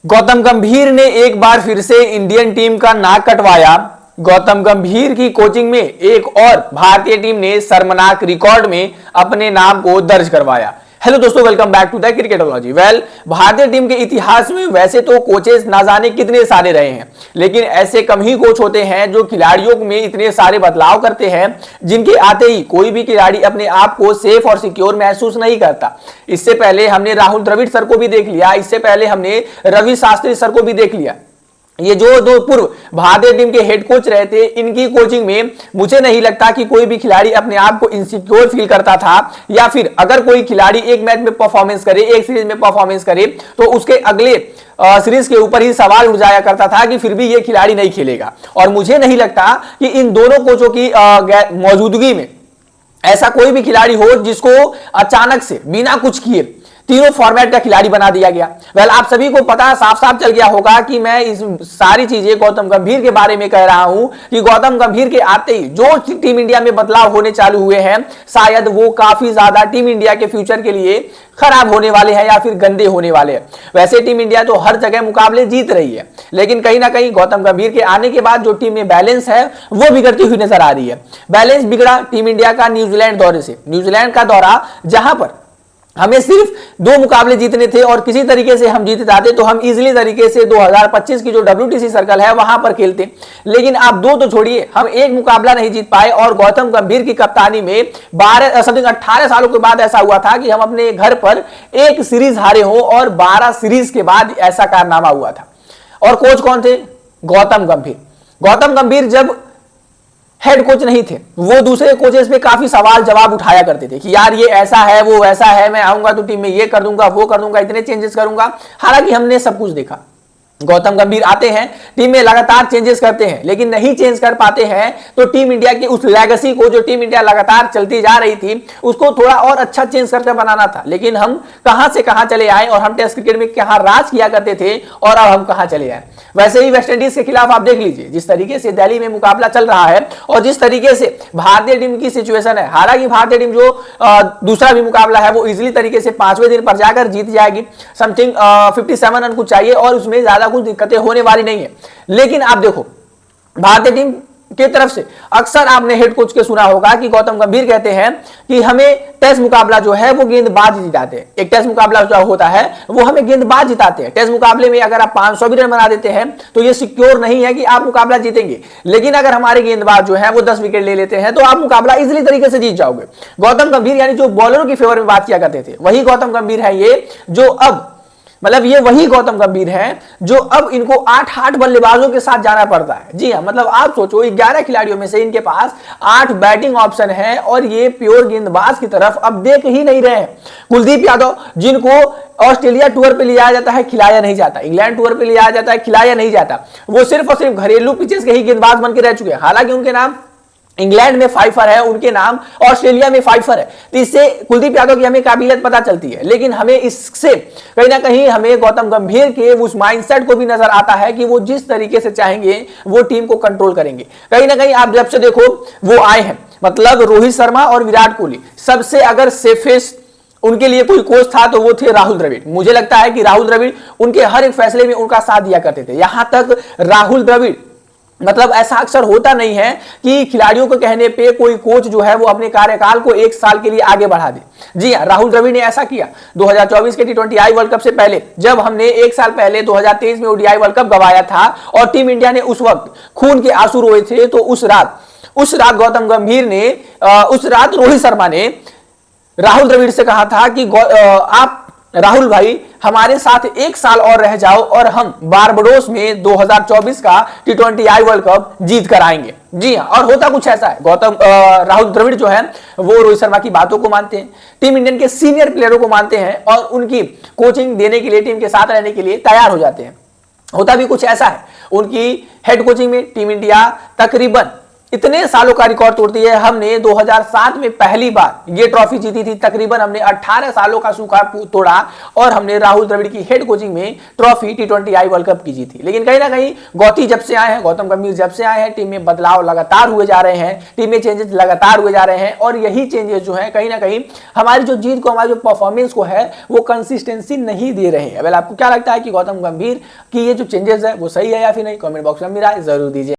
गौतम गंभीर ने एक बार फिर से इंडियन टीम का नाक कटवाया। गौतम गंभीर की कोचिंग में एक और भारतीय टीम ने शर्मनाक रिकॉर्ड में अपने नाम को दर्ज करवाया। हेलो दोस्तों, वेलकम बैक टू द क्रिकेटोलॉजी। भारतीय टीम के इतिहास में वैसे तो कोचेस ना जाने कितने सारे रहे हैं, लेकिन ऐसे कम ही कोच होते हैं जो खिलाड़ियों में इतने सारे बदलाव करते हैं जिनके आते ही कोई भी खिलाड़ी अपने आप को सेफ और सिक्योर महसूस नहीं करता। इससे पहले हमने राहुल द्रविड़ सर को भी देख लिया, इससे पहले हमने रवि शास्त्री सर को भी देख लिया। ये जो दो पूर्व भारतीय टीम के हेड कोच रहे थे, इनकी कोचिंग में मुझे नहीं लगता कि कोई भी खिलाड़ी अपने आप को इनसिक्योर फील करता था, या फिर अगर कोई खिलाड़ी एक मैच में परफॉर्मेंस करे, एक सीरीज में परफॉर्मेंस करे, तो उसके अगले सीरीज के ऊपर ही सवाल उठ जाया करता था कि फिर भी ये खिलाड़ी नहीं खेलेगा। और मुझे नहीं लगता कि इन दोनों कोचों की मौजूदगी में ऐसा कोई भी खिलाड़ी हो जिसको अचानक से बिना कुछ किए तीनों फॉर्मेट का खिलाड़ी बना दिया गया। आप सभी को पता साफ साफ चल गया होगा कि मैं इस सारी चीजें गौतम गंभीर के बारे में कह रहा हूं कि गौतम गंभीर के आते ही जो टीम इंडिया में बदलाव होने चालू हुए हैं, शायद वो काफी ज्यादा टीम इंडिया के फ्यूचर के लिए खराब होने वाले हैं या फिर गंदे होने वाले हैं। वैसे टीम इंडिया तो हर जगह मुकाबले जीत रही है, लेकिन कहीं ना कहीं गौतम गंभीर के आने के बाद जो टीम में बैलेंस है वो बिगड़ती हुई नजर आ रही है। बैलेंस बिगड़ा टीम इंडिया का न्यूजीलैंड दौरे से। न्यूजीलैंड का दौरा, जहां पर हमें सिर्फ 2 मुकाबले जीतने थे और किसी तरीके से हम जीत जाते तो हम इजीली तरीके से 2025 की जो WTC सर्कल है वहां पर खेलते, लेकिन आप 2 तो छोड़िए, हम 1 मुकाबला नहीं जीत पाए। और गौतम गंभीर की कप्तानी में 18 सालों के बाद ऐसा हुआ था कि हम अपने घर पर 1 सीरीज हारे हो, और 12 सीरीज के बाद ऐसा कारनामा हुआ था। और कोच कौन थे? गौतम गंभीर। गौतम गंभीर जब हेड कोच नहीं थे, वो दूसरे कोचेस पे काफी सवाल जवाब उठाया करते थे कि यार ये ऐसा है, वो वैसा है, मैं आऊंगा तो टीम में ये कर दूंगा, वो कर दूंगा, इतने चेंजेस करूंगा। हालांकि हमने सब कुछ देखा, गौतम गंभीर आते हैं, टीम में लगातार चेंजेस करते हैं, लेकिन नहीं चेंज कर पाते हैं तो टीम इंडिया की उस लेगेसी को, जो टीम इंडिया लगातार चलती जा रही थी, उसको थोड़ा और अच्छा चेंज करके बनाना था। लेकिन हम कहां से कहां चले आए, और हम टेस्ट क्रिकेट में कहां राज किया करते थे और अब हम कहां चले आए। वैसे ही वेस्टइंडीज के खिलाफ आप देख लीजिए, जिस तरीके से दिल्ली में मुकाबला चल रहा है और जिस तरीके से भारतीय टीम की सिचुएशन है। हालांकि भारतीय टीम जो दूसरा भी मुकाबला है वो इजिली तरीके से 5वें दिन पर जाकर जीत जाएगी। समथिंग 57 रन कुछ चाहिए और उसमें ज्यादा कुछ दिक्कतें होने वाली नहीं है। लेकिन आप देखो, भारतीय टीम की तरफ से अक्सर आपने हेड कोच के सुना होगा कि गौतम गंभीर कहते हैं कि हमें टेस्ट मुकाबला जो है वो गेंदबाज जिताते हैं। एक टेस्ट मुकाबला जो होता है वो हमें गेंदबाज जिताते हैं। टेस्ट मुकाबले में अगर आप 500 भी रन बना देते हैं तो ये सिक्योर नहीं है कि आप मुकाबला जीतेंगे, लेकिन अगर हमारे गेंदबाज जो है वो 10 विकेट ले लेते हैं तो आप मुकाबला इजिली तरीके से जीत जाओगे। गौतम गंभीर यानी जो बॉलरों की फेवर में बात किया करते थे, वही गौतम गंभीर है ये, जो अब ये वही गौतम गंभीर है जो अब इनको 8 बल्लेबाजों के साथ जाना पड़ता है। जी हाँ, आप सोचो 11 खिलाड़ियों में से इनके पास 8 बैटिंग ऑप्शन है और ये प्योर गेंदबाज की तरफ अब देख ही नहीं रहे हैं। कुलदीप यादव, जिनको ऑस्ट्रेलिया टूर पे लिया जाता है, खिलाया नहीं जाता, इंग्लैंड टूर पे लिया जाता है, खिलाया नहीं जाता, वो सिर्फ और सिर्फ घरेलू पिचेस के ही गेंदबाज बन के रह चुके हैं। हालांकि उनके नाम इंग्लैंड में फाइफर है, उनके नाम ऑस्ट्रेलिया में फाइफर है, तो इससे कुलदीप यादव की हमें काबिलियत पता चलती है। लेकिन हमें इससे कहीं ना कहीं हमें गौतम गंभीर के उस माइंडसेट को भी नजर आता है कि वो जिस तरीके से चाहेंगे वो टीम को कंट्रोल करेंगे। कहीं ना कहीं आप जब से देखो वो आए हैं, रोहित शर्मा और विराट कोहली, सबसे अगर सेफेस्ट उनके लिए कोई कोच था तो वो थे राहुल द्रविड़। मुझे लगता है कि राहुल द्रविड़ उनके हर एक फैसले में उनका साथ दिया करते थे। यहां तक राहुल द्रविड़, ऐसा अक्सर होता नहीं है कि खिलाड़ियों के कहने पे कोई कोच जो है वो अपने कार्यकाल को 1 साल के लिए आगे बढ़ा दे। जी हां, राहुल द्रविड़ ने ऐसा किया 2024 के T20I वर्ल्ड कप से पहले, जब हमने 1 साल पहले 2023 में ODI वर्ल्ड कप गंवाया था और टीम इंडिया ने उस वक्त खून के आंसू रोए थे। तो उस रात गौतम गंभीर ने, उस रात रोहित शर्मा ने राहुल द्रविड़ से कहा था कि आप राहुल भाई हमारे साथ 1 साल और रह जाओ और हम बारबाडोस में 2024 का T20I वर्ल्ड कप जीत कर आएंगे। जी हाँ, और होता कुछ ऐसा है। राहुल द्रविड़ जो है वो रोहित शर्मा की बातों को मानते हैं, टीम इंडियन के सीनियर प्लेयरों को मानते हैं और उनकी कोचिंग देने के लिए, टीम के साथ रहने के लिए तैयार हो जाते हैं। होता भी कुछ ऐसा है, उनकी हेड कोचिंग में टीम इंडिया तकरीबन इतने सालों का रिकॉर्ड तोड़ती है। हमने 2007 में पहली बार ये ट्रॉफी जीती थी, तकरीबन हमने 18 सालों का सूखा तोड़ा और हमने राहुल द्रविड़ की हेड कोचिंग में ट्रॉफी T20I वर्ल्ड कप की जीती। लेकिन कहीं ना कहीं गौती जब से आए हैं, गौतम गंभीर जब से आए हैं, टीम में बदलाव लगातार हुए जा रहे हैं, टीम में चेंजेस लगातार हुए जा रहे हैं और यही चेंजेस जो है कहीं ना कहीं हमारी जो जीत को, हमारी जो परफॉर्मेंस को है वो कंसिस्टेंसी नहीं दे रहे हैं। आपको क्या लगता है कि गौतम गंभीर की ये जो चेंजेस है वो सही है या फिर नहीं? कमेंट बॉक्स में मेरा जरूर दीजिए।